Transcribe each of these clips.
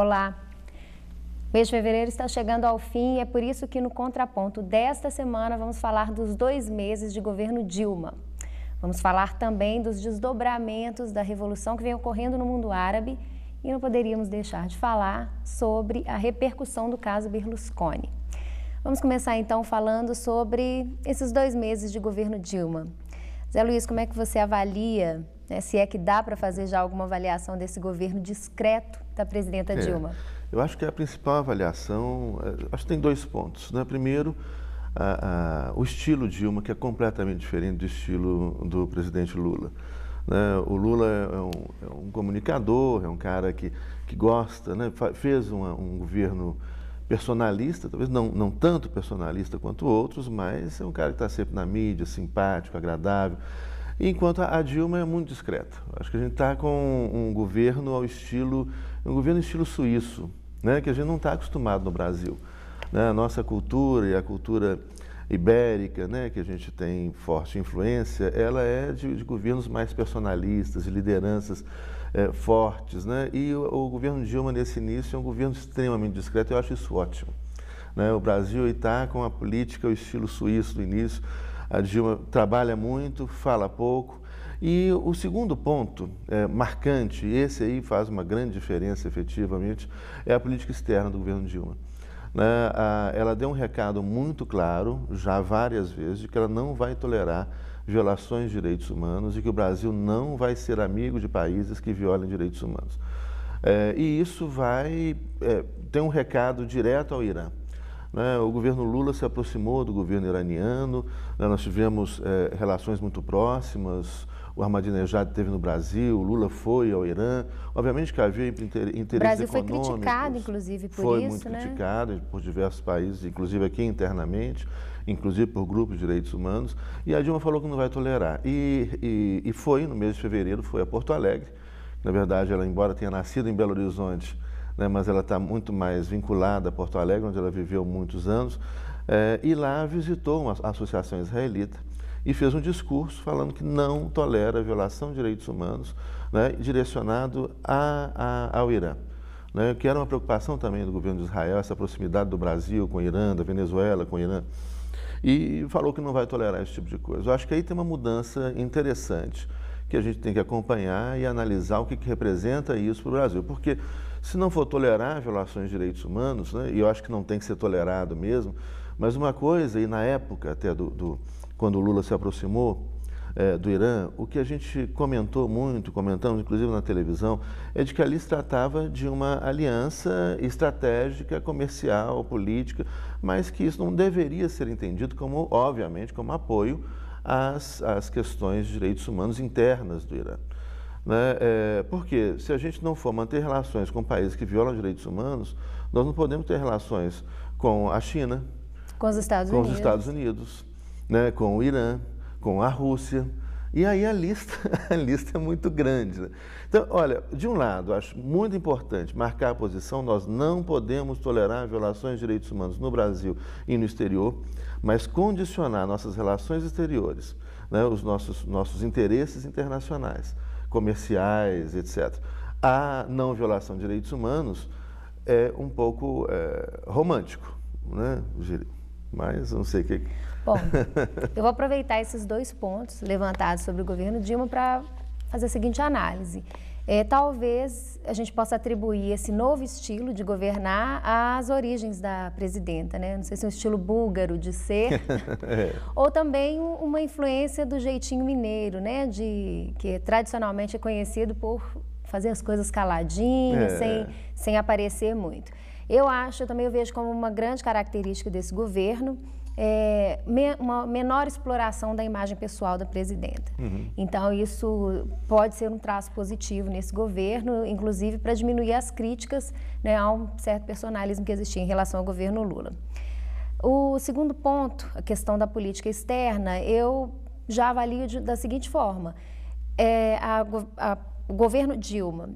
Olá! O mês de fevereiro está chegando ao fim e é por isso que no Contraponto desta semana vamos falar dos 2 meses de governo Dilma. Vamos falar também dos desdobramentos da revolução que vem ocorrendo no mundo árabe e não poderíamos deixar de falar sobre a repercussão do caso Berlusconi. Vamos começar então falando sobre esses 2 meses de governo Dilma. Zé Luiz, como é que você avalia, se é que dá para fazer já alguma avaliação desse governo discreto da presidenta Dilma? Eu acho que a principal avaliação, acho que tem 2 pontos, né? Primeiro, o estilo Dilma, que é completamente diferente do estilo do presidente Lula. Né? O Lula é um comunicador, é um cara que gosta, né? Fez um governo personalista, talvez não tanto personalista quanto outros, mas é um cara que está sempre na mídia, simpático, agradável. Enquanto a Dilma é muito discreta. Acho que a gente está com um governo estilo suíço, né? Que a gente não está acostumado no Brasil. Né? A nossa cultura e a cultura ibérica, né? Que a gente tem forte influência, ela é de governos mais personalistas, de lideranças fortes. Né? E o governo Dilma, nesse início, é um governo extremamente discreto, eu acho isso ótimo. Né? O Brasil está com a política, o estilo suíço do início. A Dilma trabalha muito, fala pouco. E o segundo ponto marcante, esse aí faz uma grande diferença efetivamente, é a política externa do governo Dilma. Né? Ela deu um recado muito claro, já várias vezes, de que ela não vai tolerar violações de direitos humanos e que o Brasil não vai ser amigo de países que violem direitos humanos. E isso vai ter um recado direto ao Irã. Né? O governo Lula se aproximou do governo iraniano, né? Nós tivemos relações muito próximas, o Ahmadinejad esteve no Brasil, o Lula foi ao Irã, obviamente que havia interesses econômicos. O Brasil foi criticado, inclusive, por isso, né? Foi muito criticado por diversos países, inclusive aqui internamente, inclusive por grupos de direitos humanos, e a Dilma falou que não vai tolerar. E foi, no mês de fevereiro, foi a Porto Alegre. Na verdade, ela, embora tenha nascido em Belo Horizonte, né, mas ela está muito mais vinculada a Porto Alegre, onde ela viveu muitos anos, e lá visitou uma associação israelita e fez um discurso falando que não tolera a violação de direitos humanos, né, direcionado ao Irã. Né, que era uma preocupação também do governo de Israel, essa proximidade do Brasil com o Irã, da Venezuela com o Irã, e falou que não vai tolerar esse tipo de coisa. Eu acho que aí tem uma mudança interessante, que a gente tem que acompanhar e analisar o que representa isso para o Brasil, porque se não for tolerar violações de direitos humanos, né, e eu acho que não tem que ser tolerado mesmo, mas uma coisa, e na época até quando o Lula se aproximou do Irã, o que a gente comentamos inclusive na televisão, é de que ali se tratava de uma aliança estratégica, comercial, política, mas que isso não deveria ser entendido como, obviamente, como apoio às questões de direitos humanos internas do Irã. Né? Porque se a gente não for manter relações com países que violam direitos humanos, nós não podemos ter relações com a China, com os Estados Unidos, né? Com o Irã, com a Rússia, e aí a lista é muito grande. Né? Então, olha, de um lado, acho muito importante marcar a posição, nós não podemos tolerar violações de direitos humanos no Brasil e no exterior, mas condicionar nossas relações exteriores, né? Os nossos interesses internacionais, comerciais, etc., a não violação de direitos humanos é um pouco romântico, né, Giri? Mas não sei o que... Bom, eu vou aproveitar esses 2 pontos levantados sobre o governo Dilma para fazer a seguinte análise. Talvez a gente possa atribuir esse novo estilo de governar às origens da presidenta, né? Não sei se é um estilo búlgaro de ser, ou também uma influência do jeitinho mineiro, né? Que tradicionalmente é conhecido por fazer as coisas caladinho, sem aparecer muito. Eu também vejo como uma grande característica desse governo uma menor exploração da imagem pessoal da presidenta. Então, isso pode ser um traço positivo nesse governo, inclusive para diminuir as críticas, né, a um certo personalismo que existia em relação ao governo Lula. O segundo ponto, a questão da política externa, eu já avalio da seguinte forma. O governo Dilma,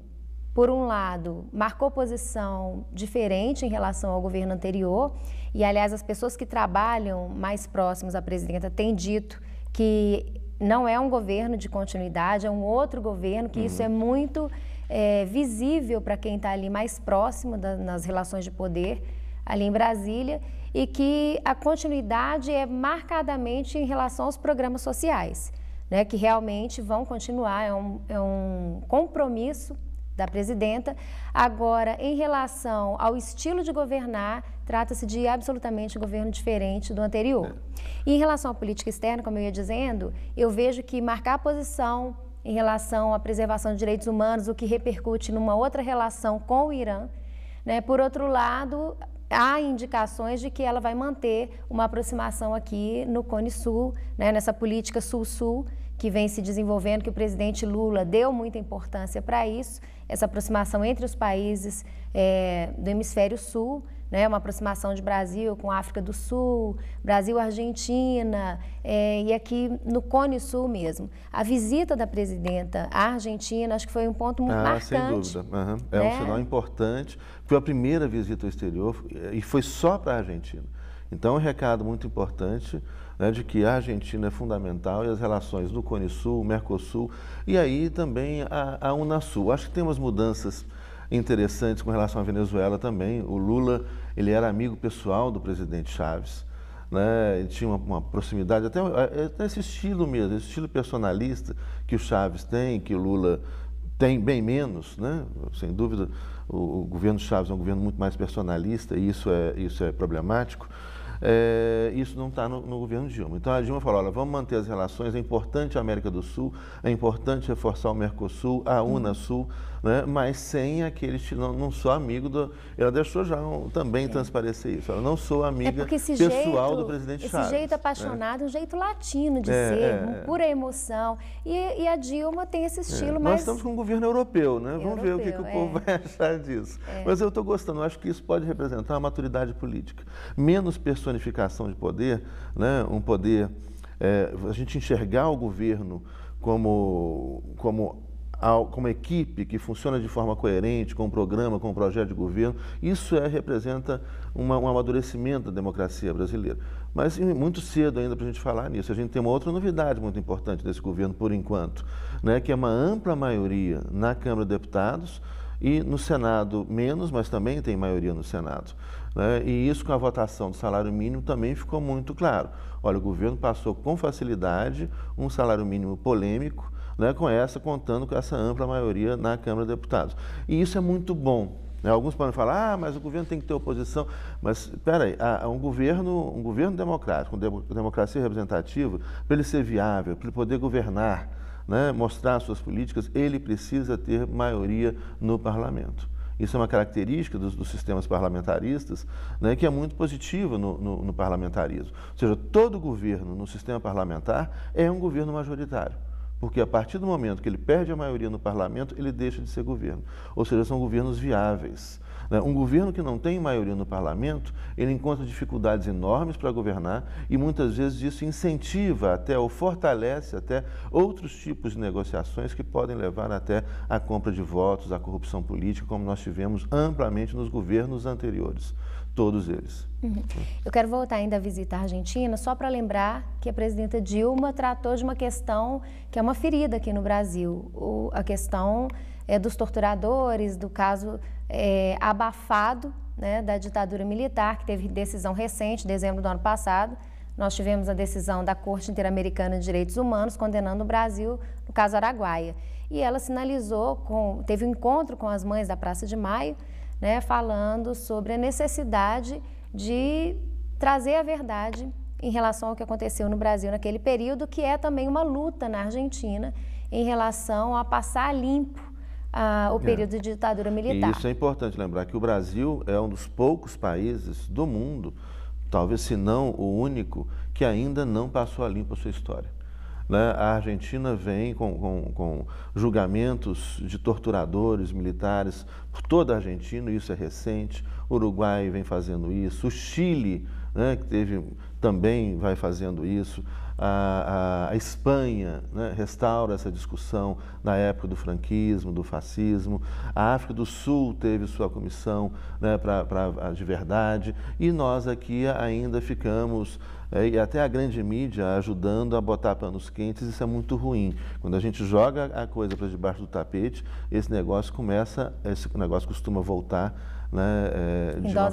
por um lado, marcou posição diferente em relação ao governo anterior e, aliás, as pessoas que trabalham mais próximas à presidenta têm dito que não é um governo de continuidade, é um outro governo, que isso é muito visível para quem está ali mais próximo nas relações de poder ali em Brasília, e que a continuidade é marcadamente em relação aos programas sociais, né, que realmente vão continuar, é um compromisso da presidenta. Agora, em relação ao estilo de governar, trata-se de absolutamente um governo diferente do anterior. E em relação à política externa, como eu ia dizendo, eu vejo que marcar a posição em relação à preservação de direitos humanos, o que repercute numa outra relação com o Irã, né? Por outro lado, há indicações de que ela vai manter uma aproximação aqui no Cone Sul, né? Nessa política Sul-Sul, que vem se desenvolvendo, que o presidente Lula deu muita importância para isso, essa aproximação entre os países do hemisfério sul, né, uma aproximação de Brasil com a África do Sul, Brasil-Argentina, e aqui no Cone Sul mesmo. A visita da presidenta à Argentina, acho que foi um ponto muito marcante. Sem dúvida. Uhum. É um sinal importante. Foi a primeira visita ao exterior e foi só para a Argentina. Então, é um recado muito importante, né, de que a Argentina é fundamental e as relações do Cone Sul, Mercosul e aí também a Unasul. Acho que tem umas mudanças interessantes com relação à Venezuela também. O Lula, ele era amigo pessoal do presidente Chávez, né? Ele tinha uma proximidade, até esse estilo mesmo, esse estilo personalista que o Chávez tem, que o Lula tem bem menos, né? Sem dúvida, o governo Chávez é um governo muito mais personalista e isso é problemático. Isso não está no governo Dilma. Então a Dilma falou, olha, vamos manter as relações, é importante a América do Sul, é importante reforçar o Mercosul, a Unasul, né? Mas sem aquele estilo, não sou amigo do... Ela deixou já também transparecer isso, ela não sou amiga pessoal do presidente Chávez. Esse jeito apaixonado, um jeito latino de ser, uma pura emoção. E a Dilma tem esse estilo mais... Nós estamos com um governo europeu, né? Vamos ver o que o povo vai achar disso. Mas eu estou gostando, eu acho que isso pode representar uma maturidade política. Menos personificação de poder, né? Um poder... a gente enxergar o governo como equipe que funciona de forma coerente, com um programa, com um projeto de governo, isso representa um amadurecimento da democracia brasileira. Mas muito cedo ainda para a gente falar nisso. A gente tem uma outra novidade muito importante desse governo, por enquanto, né, que é uma ampla maioria na Câmara de Deputados e no Senado menos, mas também tem maioria no Senado, né? E isso com a votação do salário mínimo também ficou muito claro. Olha, o governo passou com facilidade um salário mínimo polêmico, né, contando com essa ampla maioria na Câmara de Deputados. E isso é muito bom. Né? Alguns podem falar, mas o governo tem que ter oposição. Mas, espera aí, um governo democrático, com democracia representativa, para ele ser viável, para ele poder governar, né, mostrar suas políticas, ele precisa ter maioria no parlamento. Isso é uma característica dos sistemas parlamentaristas, né, que é muito positiva no parlamentarismo. Ou seja, todo governo no sistema parlamentar é um governo majoritário. Porque a partir do momento que ele perde a maioria no parlamento, ele deixa de ser governo. Ou seja, são governos viáveis. Um governo que não tem maioria no parlamento, ele encontra dificuldades enormes para governar e muitas vezes isso incentiva até ou fortalece até outros tipos de negociações que podem levar até à compra de votos, à corrupção política, como nós tivemos amplamente nos governos anteriores. Todos eles. Eu quero voltar ainda à visita à Argentina, só para lembrar que a presidenta Dilma tratou de uma questão que é uma ferida aqui no Brasil. A questão dos torturadores, do caso abafado, né, da ditadura militar, que teve decisão recente, dezembro do ano passado. Nós tivemos a decisão da Corte Interamericana de Direitos Humanos condenando o Brasil no caso Araguaia. E ela sinalizou, teve um encontro com as mães da Praça de Maio, né, falando sobre a necessidade de trazer a verdade em relação ao que aconteceu no Brasil naquele período, que é também uma luta na Argentina em relação a passar limpo o período de ditadura militar. E isso é importante lembrar, que o Brasil é um dos poucos países do mundo, talvez se não o único, que ainda não passou a limpo a sua história. Né? A Argentina vem com julgamentos de torturadores militares por toda a Argentina, isso é recente. O Uruguai vem fazendo isso, o Chile né, que também vai fazendo isso. A Espanha, né, restaura essa discussão na época do franquismo, do fascismo. A África do Sul teve sua comissão, né, de verdade. E nós aqui ainda ficamos, e até a grande mídia ajudando a botar panos quentes. Isso é muito ruim. Quando a gente joga a coisa para debaixo do tapete, esse negócio costuma voltar, né, de uma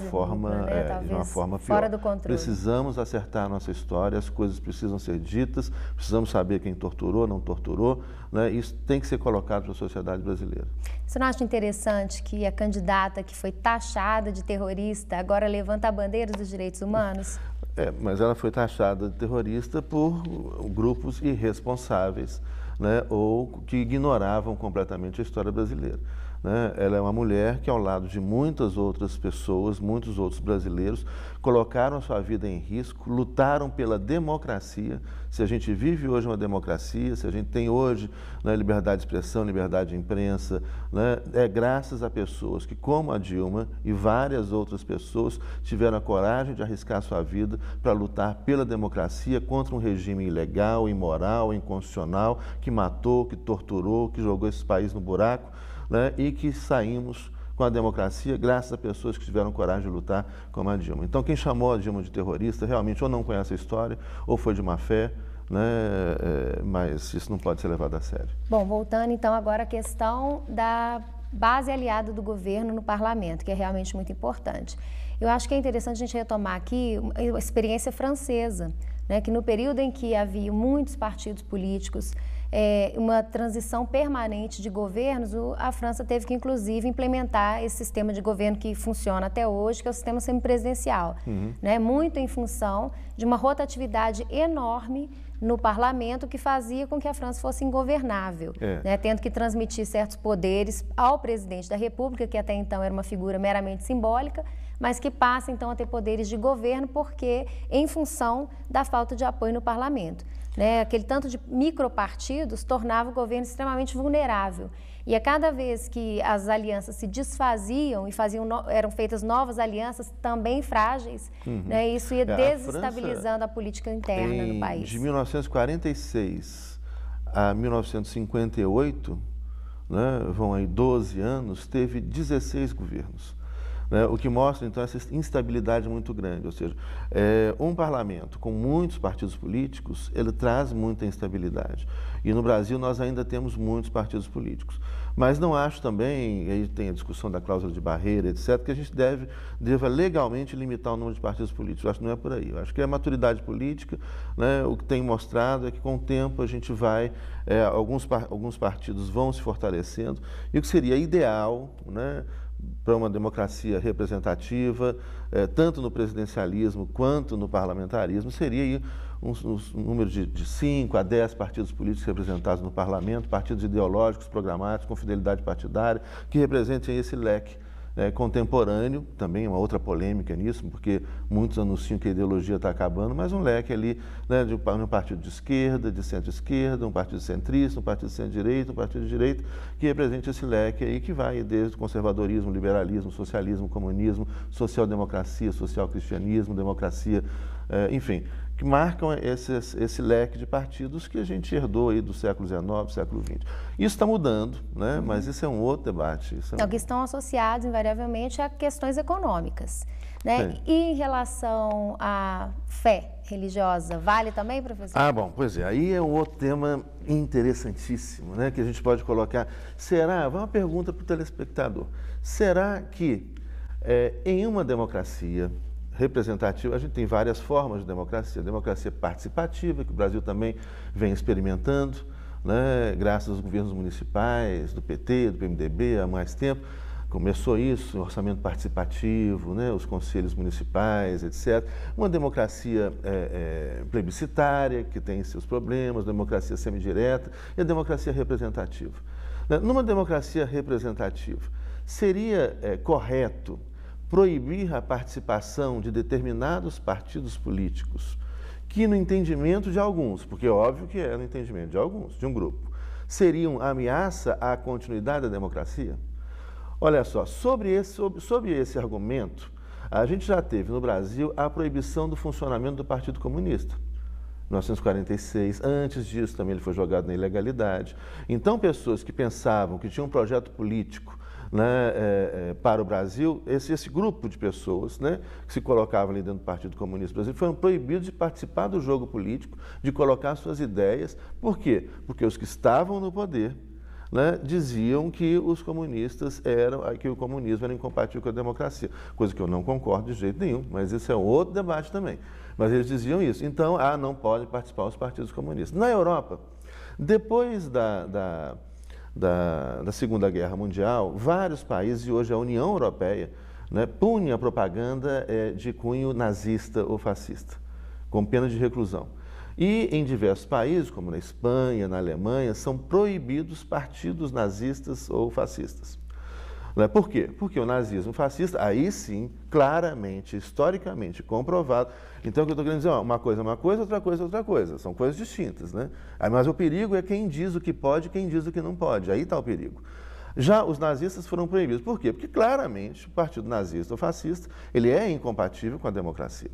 forma pior. Fora do controle. Precisamos acertar a nossa história, as coisas precisam ser ditas, precisamos saber quem torturou, não torturou, né? Isso tem que ser colocado para a sociedade brasileira. Você não acha interessante que a candidata que foi taxada de terrorista agora levanta a bandeira dos direitos humanos? Mas ela foi taxada de terrorista por grupos irresponsáveis, né, ou que ignoravam completamente a história brasileira. Ela é uma mulher que, ao lado de muitas outras pessoas, muitos outros brasileiros, colocaram a sua vida em risco, lutaram pela democracia. Se a gente vive hoje uma democracia, se a gente tem hoje, né, liberdade de expressão, liberdade de imprensa, né, é graças a pessoas que, como a Dilma e várias outras pessoas, tiveram a coragem de arriscar a sua vida para lutar pela democracia contra um regime ilegal, imoral, inconstitucional, que matou, que torturou, que jogou esse país no buraco. Né, e que saímos com a democracia graças a pessoas que tiveram coragem de lutar como a Dilma. Então, quem chamou a Dilma de terrorista realmente ou não conhece a história ou foi de má fé, né, mas isso não pode ser levado a sério. Bom, voltando então agora à questão da base aliada do governo no parlamento, que é realmente muito importante. Eu acho que é interessante a gente retomar aqui a experiência francesa, né, que no período em que havia muitos partidos políticos, uma transição permanente de governos, a França teve que, inclusive, implementar esse sistema de governo que funciona até hoje, que é o sistema semipresidencial, né? Muito em função de uma rotatividade enorme no parlamento que fazia com que a França fosse ingovernável, né? Tendo que transmitir certos poderes ao presidente da República, que até então era uma figura meramente simbólica, mas que passa então a ter poderes de governo porque em função da falta de apoio no parlamento. Né, aquele tanto de micropartidos tornava o governo extremamente vulnerável. E a cada vez que as alianças se desfaziam e eram feitas novas alianças também frágeis, né, isso ia desestabilizando a política interna no país. De 1946 a 1958, né, vão aí 12 anos, teve 16 governos. O que mostra, então, essa instabilidade muito grande, ou seja, um parlamento com muitos partidos políticos, ele traz muita instabilidade. E no Brasil nós ainda temos muitos partidos políticos. Mas não acho também, aí tem a discussão da cláusula de barreira, etc., que a gente deva legalmente limitar o número de partidos políticos. Eu acho que não é por aí. Eu acho que é a maturidade política, né, o que tem mostrado é que com o tempo a gente vai, alguns partidos vão se fortalecendo, e o que seria ideal, né, para uma democracia representativa, tanto no presidencialismo quanto no parlamentarismo, seria aí um número de 5 a 10 partidos políticos representados no parlamento, partidos ideológicos, programáticos, com fidelidade partidária, que representem esse leque contemporâneo, também uma outra polêmica nisso, porque muitos anunciam que a ideologia está acabando, mas um leque ali, né, de um partido de esquerda, de centro-esquerda, um partido centrista, um partido de centro-direita, um partido de direita, que represente esse leque aí que vai desde o conservadorismo, liberalismo, socialismo, comunismo, social-democracia, social-cristianismo, democracia, enfim, que marcam esse leque de partidos que a gente herdou aí do século XIX, século XX. Isso está mudando, né? Mas isso é um outro debate. Então, que estão associados, invariavelmente, a questões econômicas. Né? E em relação à fé religiosa, vale também, professor? Bom, pois é. Aí é um outro tema interessantíssimo, né? Que a gente pode colocar. Vai uma pergunta para o telespectador. Será que em uma democracia representativa, a gente tem várias formas de democracia. A democracia participativa, que o Brasil também vem experimentando, né, graças aos governos municipais, do PT, do PMDB, há mais tempo. Começou isso, o orçamento participativo, né, os conselhos municipais, etc. Uma democracia plebiscitária, que tem seus problemas, democracia semidireta e a democracia representativa. Numa democracia representativa, seria correto proibir a participação de determinados partidos políticos que, no entendimento de alguns, porque é óbvio que é no entendimento de alguns, de um grupo, seriam ameaça à continuidade da democracia? Olha só, sob esse argumento, A gente já teve no Brasil a proibição do funcionamento do Partido Comunista. 1946, antes disso também ele foi jogado na ilegalidade. Então, pessoas que pensavam que tinham um projeto político, né, para o Brasil, esse grupo de pessoas, né, que se colocavam ali dentro do Partido Comunista Brasileiro, foram proibidos de participar do jogo político, de colocar suas ideias. Por quê? Porque os que estavam no poder, né, diziam que os comunistas que o comunismo era incompatível com a democracia, coisa que eu não concordo de jeito nenhum, mas isso é outro debate também. Mas eles diziam isso. Então, não podem participar os partidos comunistas. Na Europa, depois da Segunda Guerra Mundial, vários países, e hoje a União Europeia, né, punha a propaganda de cunho nazista ou fascista, com pena de reclusão. E em diversos países, como na Espanha, na Alemanha, são proibidos partidos nazistas ou fascistas. Por quê? Porque o nazismo fascista, aí sim, claramente, historicamente comprovado. Então, o que eu estou querendo dizer, uma coisa é uma coisa, outra coisa é outra coisa. São coisas distintas, né? Mas o perigo é quem diz o que pode e quem diz o que não pode. Aí está o perigo. Já os nazistas foram proibidos. Por quê? Porque claramente o partido nazista ou fascista, ele é incompatível com a democracia.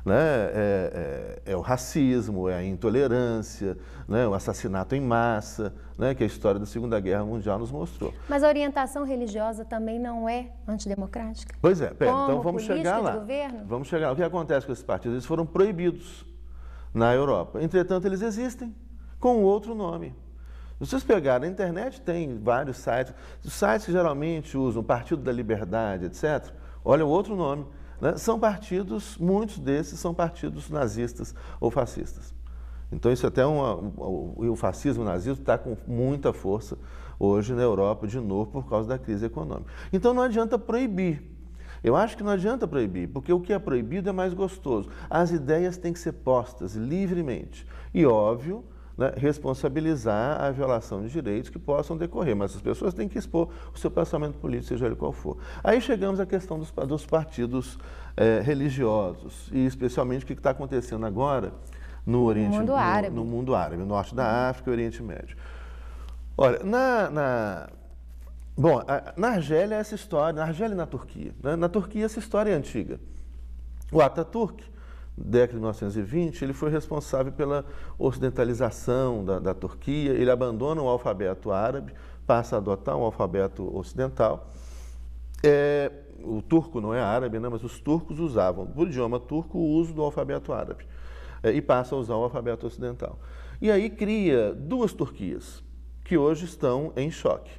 Né? É o racismo, é a intolerância, né? O assassinato em massa, né? Que a história da Segunda Guerra Mundial nos mostrou. Mas a orientação religiosa também não é antidemocrática? Pois é, então vamos chegar lá. De governo? Vamos chegar lá. O que acontece com esses partidos? Eles foram proibidos na Europa. Entretanto, eles existem com outro nome. Se vocês pegarem na internet, tem vários sites. Os sites que geralmente usam Partido da Liberdade, etc., olha o outro nome. Né? São partidos, muitos desses são partidos nazistas ou fascistas. Então, isso até o fascismo, o nazismo está com muita força hoje na Europa, de novo, por causa da crise econômica. Então, não adianta proibir. Eu acho que não adianta proibir, porque o que é proibido é mais gostoso. As ideias têm que ser postas livremente. E, óbvio, né, responsabilizar a violação de direitos que possam decorrer, mas as pessoas têm que expor o seu pensamento político, seja ele qual for. Aí chegamos à questão dos partidos religiosos, e especialmente o que está acontecendo agora no Oriente, no mundo árabe, no norte da África e Oriente Médio. Olha, na Argélia essa história, na Argélia e na Turquia. Né? Na Turquia essa história é antiga. O Atatürk, década de 1920, ele foi responsável pela ocidentalização da Turquia. Ele abandona o alfabeto árabe, passa a adotar um alfabeto ocidental. O turco não é árabe, né, mas os turcos usavam, por idioma turco, o uso do alfabeto árabe. E passa a usar o alfabeto ocidental. E aí cria duas Turquias, que hoje estão em choque,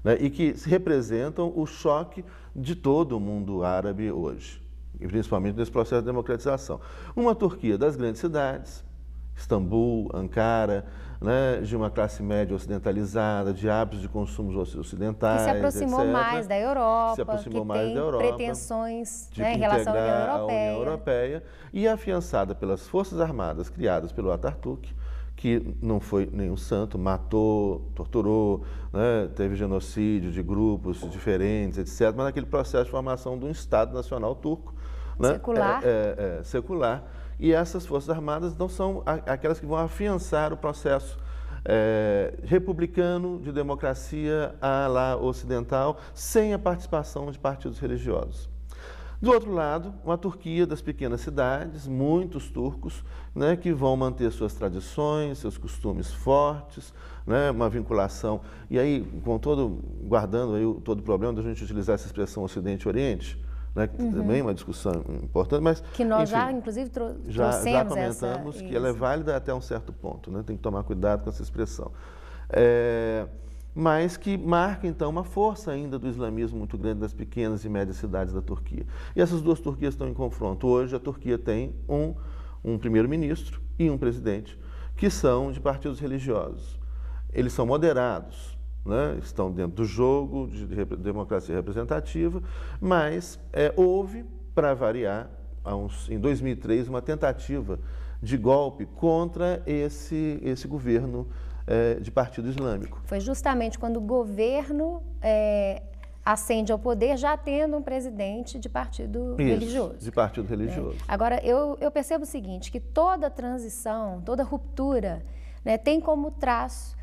né, e que representam o choque de todo o mundo árabe hoje, e principalmente nesse processo de democratização. Uma Turquia das grandes cidades, Istambul, Ankara, né, de uma classe média ocidentalizada, de hábitos de consumo ocidentais, que se aproximou etc. mais da Europa, se aproximou que mais tem da Europa, pretensões, de né, em relação à União União Europeia, e afiançada pelas Forças Armadas criadas pelo Atatürk, que não foi nenhum santo, matou, torturou, né, teve genocídio de grupos diferentes, etc., mas naquele processo de formação de um Estado Nacional Turco, né, secular. Secular. E essas Forças Armadas não são aquelas que vão afiançar o processo republicano de democracia à la ocidental, sem a participação de partidos religiosos. Do outro lado, uma Turquia das pequenas cidades, muitos turcos, né, que vão manter suas tradições, seus costumes fortes, né, uma vinculação. E aí, guardando aí todo o problema da gente utilizar essa expressão Ocidente e Oriente, né, que também é uma discussão importante, mas... Que nós enfim, já, inclusive, trouxemos já comentamos que ela é válida até um certo ponto, né, tem que tomar cuidado com essa expressão. Mas que marca, então, uma força ainda do islamismo muito grande das pequenas e médias cidades da Turquia. E essas duas Turquias estão em confronto. Hoje, a Turquia tem um primeiro-ministro e um presidente que são de partidos religiosos. Eles são moderados, né? Estão dentro do jogo de democracia representativa, mas houve, para variar, em 2003, uma tentativa de golpe contra esse governo de partido islâmico. Foi justamente quando o governo ascende ao poder, já tendo um presidente de partido religioso. De partido religioso. Agora, eu percebo o seguinte, que toda transição, toda ruptura, né, tem como traço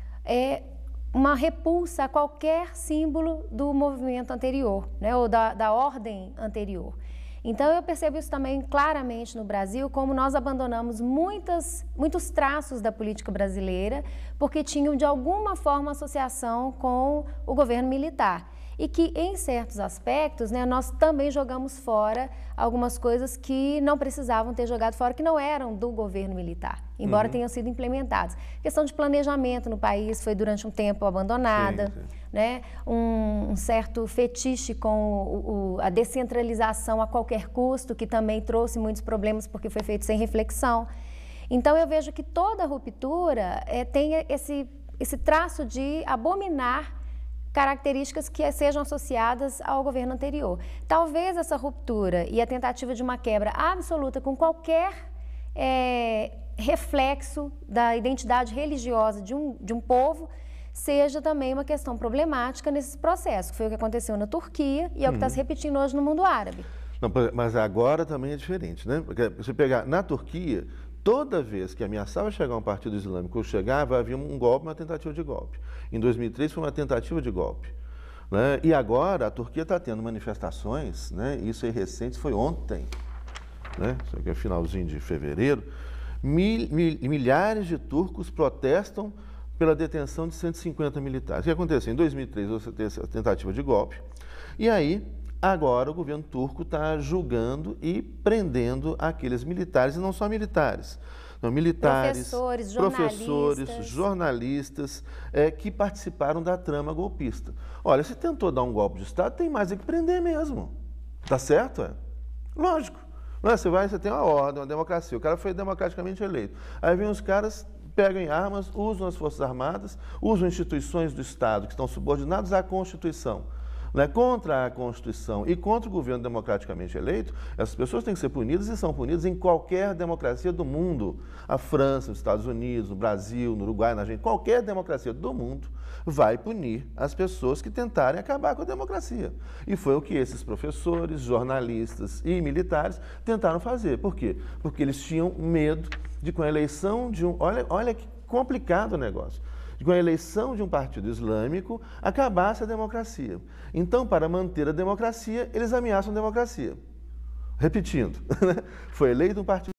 uma repulsa a qualquer símbolo do movimento anterior, né, ou da ordem anterior. Então, eu percebo isso também claramente no Brasil, como nós abandonamos muitos traços da política brasileira, porque tinham, de alguma forma, associação com o governo militar. E que, em certos aspectos, né, nós também jogamos fora algumas coisas que não precisavam ter jogado fora, que não eram do governo militar, embora tenham sido implementadas. A questão de planejamento no país foi, durante um tempo, abandonada. Sim. Né? Um certo fetiche com a descentralização a qualquer custo, que também trouxe muitos problemas porque foi feito sem reflexão. Então, eu vejo que toda ruptura tem esse traço de abominar características que sejam associadas ao governo anterior. Talvez essa ruptura e a tentativa de uma quebra absoluta com qualquer reflexo da identidade religiosa de um povo seja também uma questão problemática nesse processo, que foi o que aconteceu na Turquia e é o que está se repetindo hoje no mundo árabe. Não, mas agora também é diferente, né? Porque você pegar na Turquia, toda vez que ameaçava chegar um partido islâmico ou chegava, havia um golpe, uma tentativa de golpe. Em 2003 foi uma tentativa de golpe. Né? E agora a Turquia está tendo manifestações, né? Isso é recente, foi ontem, né? Isso aqui é finalzinho de fevereiro. Milhares de turcos protestam pela detenção de 150 militares. O que aconteceu? Em 2003 você teve essa tentativa de golpe. E aí, agora o governo turco está julgando e prendendo aqueles militares, e não só militares. Não, militares, professores, jornalistas que participaram da trama golpista. Olha, se tentou dar um golpe de Estado, tem mais é que prender mesmo. Tá certo? Lógico. Não é? Você tem uma ordem, uma democracia. O cara foi democraticamente eleito. Aí vem os caras, pegam em armas, usam as Forças Armadas, usam instituições do Estado que estão subordinadas à Constituição. Né? Contra a Constituição e contra o governo democraticamente eleito, essas pessoas têm que ser punidas e são punidas em qualquer democracia do mundo. A França, os Estados Unidos, no Brasil, no Uruguai, na Argentina, qualquer democracia do mundo vai punir as pessoas que tentarem acabar com a democracia. E foi o que esses professores, jornalistas e militares tentaram fazer. Por quê? Porque eles tinham medo de, com a eleição de um... Olha que complicado o negócio. Com a eleição de um partido islâmico, acabasse a democracia. Então, para manter a democracia, eles ameaçam a democracia. Repetindo, foi eleito um partido